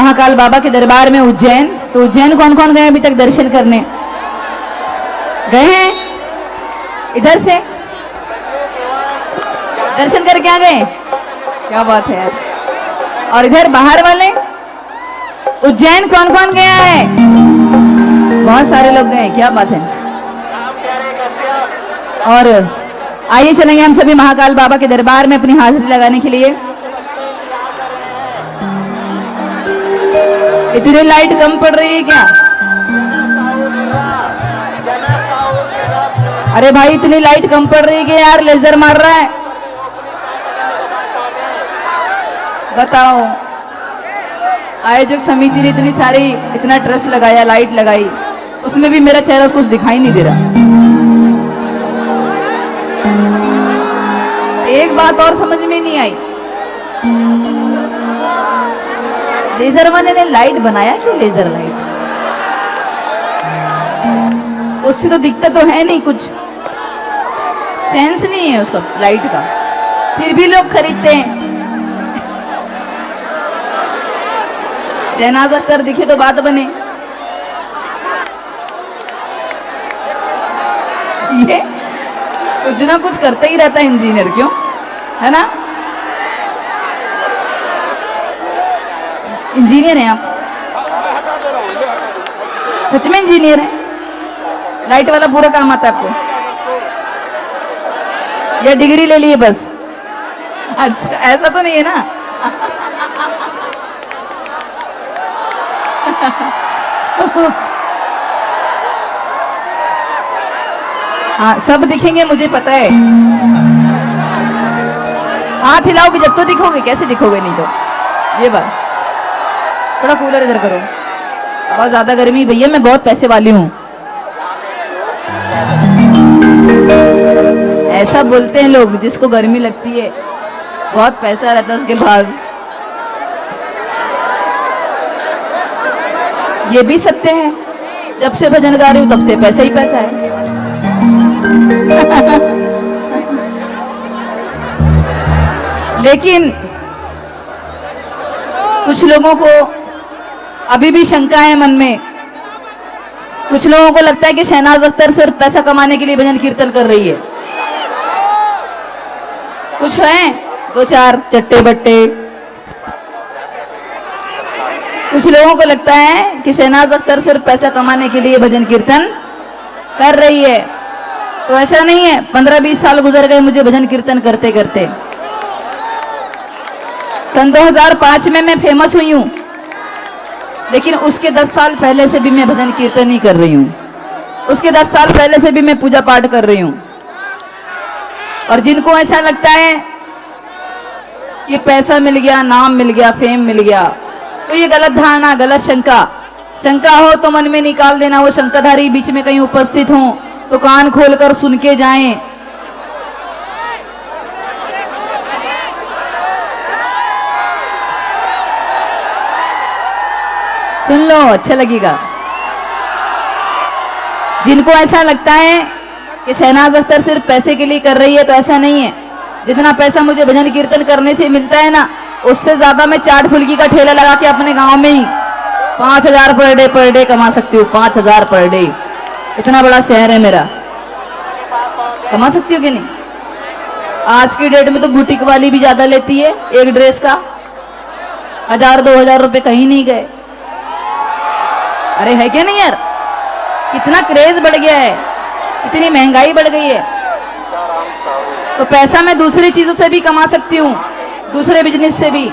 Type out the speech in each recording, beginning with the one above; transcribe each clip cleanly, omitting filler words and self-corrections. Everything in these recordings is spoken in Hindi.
महाकाल बाबा के दरबार में उज्जैन। तो उज्जैन कौन कौन गए अभी तक दर्शन करने? गए हैं? इधर से दर्शन करके आ गए? क्या बात है यार। और इधर बाहर वाले उज्जैन कौन कौन गया है? बहुत सारे लोग गए, क्या बात है। और आइए चलेंगे हम सभी महाकाल बाबा के दरबार में अपनी हाजिरी लगाने के लिए। इतनी लाइट कम पड़ रही है क्या? अरे भाई इतनी लाइट कम पड़ रही है कि यार लेजर मार रहा है। बताओ, आयोजक समिति ने इतनी सारी इतना ट्रस्ट लगाया, लाइट लगाई, उसमें भी मेरा चेहरा कुछ दिखाई नहीं दे रहा। एक बात और समझ में नहीं आई, लेजर वाले ने लाइट बनाया क्यों? लेजर लाइट उससे तो दिखता तो है नहीं, कुछ सेंस नहीं है उसका लाइट का, फिर भी लोग खरीदते हैं। शहनाज अख्तर दिखे तो बात बने। ये कुछ ना कुछ करता ही रहता है इंजीनियर, क्यों? है ना? इंजीनियर हैं आप? सच में इंजीनियर हैं? लाइट वाला पूरा काम आता है आपको? या डिग्री ले लिए बस? अच्छा, ऐसा तो नहीं है ना? हाँ, सब दिखेंगे मुझे पता है। हाथ हिलाओगे जब तो दिखोगे, कैसे दिखोगे नहीं तो? ये बात। थोड़ा कूलर इधर करो, बहुत ज्यादा गर्मी भैया, मैं बहुत पैसे वाली हूँ। ऐसा बोलते हैं लोग जिसको गर्मी लगती है, बहुत पैसा रहता है उसके पास। ये भी सत्य है, जब से भजन गा रही हूं तब से पैसा ही पैसा है। लेकिन कुछ लोगों को अभी भी शंका है मन में। कुछ लोगों को लगता है कि शहनाज अख्तर सिर्फ पैसा कमाने के लिए भजन कीर्तन कर रही है। कुछ हैं दो चार चट्टे बट्टे, कुछ लोगों को लगता है कि शहनाज अख्तर सिर्फ पैसा कमाने के लिए भजन कीर्तन कर रही है। तो ऐसा नहीं है, 15-20 साल गुजर गए मुझे भजन कीर्तन करते करते। सन 2005 में मैं फेमस हुई हूं, लेकिन उसके 10 साल पहले से भी मैं भजन कीर्तन ही कर रही हूं। उसके 10 साल पहले से भी मैं पूजा पाठ कर रही हूं। और जिनको ऐसा लगता है कि पैसा मिल गया, नाम मिल गया, फेम मिल गया, तो ये गलत धारणा, गलत शंका। शंका हो तो मन में निकाल देना। वो शंकाधारी बीच में कहीं उपस्थित हो तो कान खोलकर सुन के जाएं। सुन लो, अच्छा लगेगा। जिनको ऐसा लगता है कि शहनाज अख्तर सिर्फ पैसे के लिए कर रही है, तो ऐसा नहीं है। जितना पैसा मुझे भजन कीर्तन करने से मिलता है ना, उससे ज्यादा मैं चाट फुल्की का ठेला लगा के अपने गांव में ही 5,000 पर डे कमा सकती हूँ। 5,000 पर डे, इतना बड़ा शहर है मेरा, कमा सकती हूँ कि नहीं? आज की डेट में तो बुटीक वाली भी ज्यादा लेती है एक ड्रेस का। 1,000-2,000 रुपए कहीं नहीं गए। अरे है क्या नहीं यार? कितना क्रेज बढ़ गया है, इतनी महंगाई बढ़ गई है। तो पैसा मैं दूसरी चीजों से भी कमा सकती हूँ, दूसरे बिजनेस से भी।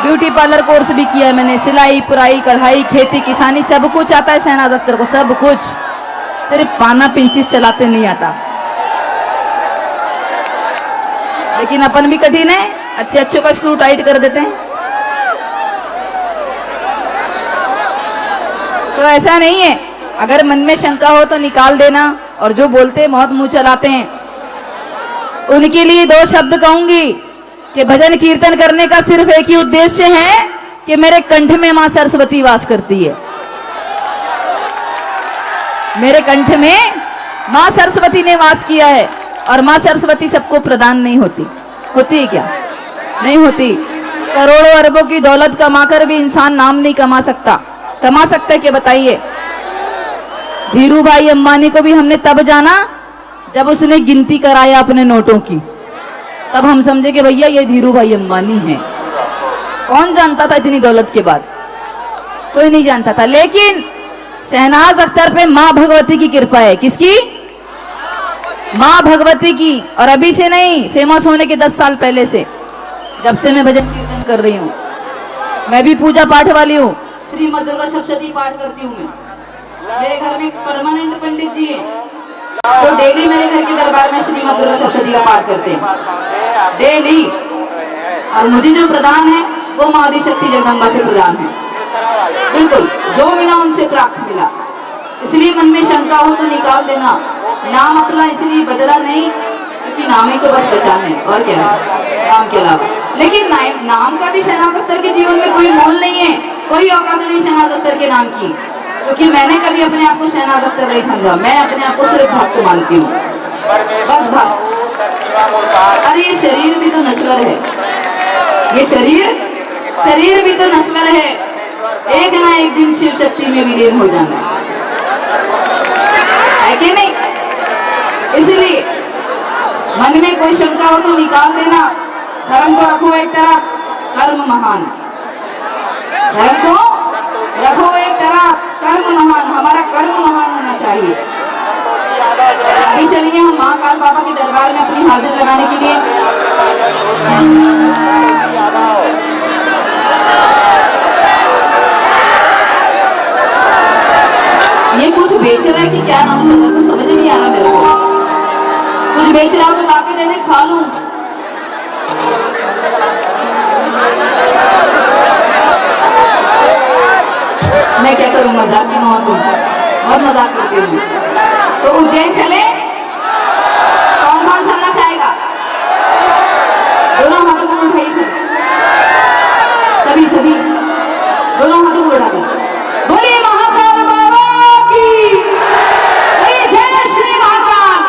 ब्यूटी पार्लर कोर्स भी किया है मैंने, सिलाई, पुराई, कढ़ाई, खेती, किसानी, सब कुछ आता है शहनाज अख्तर को, सब कुछ। सिर्फ पाना पिंचिस चलाते नहीं आता। लेकिन अपन भी कठिन है, अच्छे अच्छे का स्क्रू टाइट कर देते हैं। तो ऐसा नहीं है, अगर मन में शंका हो तो निकाल देना। और जो बोलते हैं बहुत मुंह चलाते हैं, उनके लिए 2 शब्द कहूंगी कि भजन कीर्तन करने का सिर्फ एक ही उद्देश्य है कि मेरे कंठ में मां सरस्वती वास करती है। मेरे कंठ में मां सरस्वती ने वास किया है। और मां सरस्वती सबको प्रदान नहीं होती। होती है क्या? नहीं होती। करोड़ों अरबों की दौलत कमाकर भी इंसान नाम नहीं कमा सकता। कमा सकता है क्या बताइए? धीरू भाई अंबानी को भी हमने तब जाना जब उसने गिनती कराया अपने नोटों की, तब हम समझे कि भैया ये धीरू भाई अंबानी है। कौन जानता था इतनी दौलत के बाद? कोई नहीं जानता था। लेकिन शहनाज अख्तर पे मां भगवती की कृपा है। किसकी? मां भगवती की। और अभी से नहीं, फेमस होने के 10 साल पहले से, जब से मैं भजन कीर्तन कर रही हूँ। मैं भी पूजा पाठ वाली हूँ, श्रीमद दुर्गा सप्तशती पाठ करती हूँ मैं। मेरे घर में परमानेंट पंडित जी हैं जो डेली मेरे घर के दरबार में श्रीमद दुर्गा सप्तशती का पाठ करते हैं डेली। और मुझे जो प्रदान है वो मां आदिशक्ति जगदम्बा से प्रदान है। बिल्कुल जो मिला उनसे प्राप्त मिला। इसलिए मन में शंका हो तो निकाल देना। नाम अपना इसलिए बदला नहीं क्योंकि नाम ही तो बस पहचान है, और क्या है नाम के अलावा। लेकिन नाम का भी शहनाज अख्तर के जीवन में कोई मोल नहीं है, कोई औकात नहीं शहनाज अख्तर के नाम की। क्योंकि मैंने कभी अपने आप को शहनाज अख्तर नहीं समझा। मैं अपने आप को सिर्फ भक्त मानती हूँ, बस भक्त। अरे ये शरीर भी तो नश्वर है, ये शरीर भी तो नश्वर है। एक ना एक दिन शिव शक्ति में विलीन हो जाना है कि नहीं? इसलिए मन में कोई शंका हो तो निकाल देना। धर्म को रखो एक तरफ, कर्म महान। धर्म को रखो एक तरफ, कर्म महान। हमारा कर्म महान होना चाहिए। अभी चलिए हम महाकाल बाबा के दरबार में अपनी हाजिर लगाने के लिए। ये कुछ बेच रहा है कि क्या नाम सुन रहा है, कुछ समझ नहीं आ रहा मेरे को। कुछ बेच रहा हो तो लाके दे दे, खा लूं। मैं क्या करूं, मजाक की मौत हूं, बहुत मजाक करती हूँ। तो उज्जैन चले? कौन कौन चलना चाहेगा? दोनों हाथों को उठाइए सभी दोनों हाथों को उठा दे। बोलिए महाकाल बाबा की, बोलिए जय श्री महाकाल।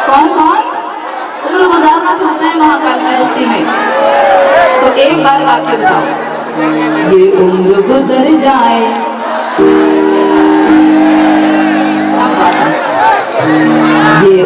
कौन कौन उम्र गुजारना चाहते हैं महाकाल की बस्ती में? तो एक बार वाक्य बताओ, ये उम्र गुजर जाए। क्या बात है? ये